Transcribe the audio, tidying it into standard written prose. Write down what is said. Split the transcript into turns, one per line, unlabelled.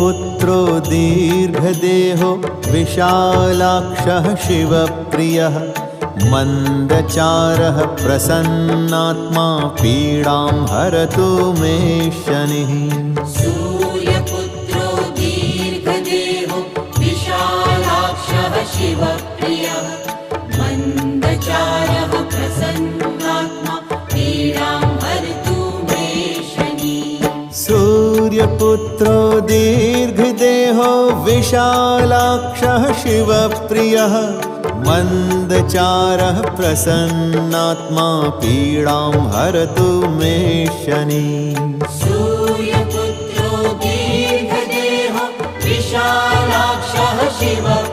सूर्यपुत्रो दीर्घदेहो विशालाक्षः शिवप्रियः मन्दचारः प्रसन्नात्मा पीडां हरतु मे शनिः।
सूर्यपुत्रो दीर्घदेहो विशालाक्षः शिवप्रियः मन्दचारः प्रसन्नात्मा पीडां हरतु मे शनिः।
सूर्यपुत्रो दीर्घदेहो विशालाक्षः शिवप्रियः मन्दचारः प्रसन्नात्मा पीडां हरतु मे शनिः।
सूर्यपुत्रो दीर्घदेहो विशालाक्षः शिवप्रियः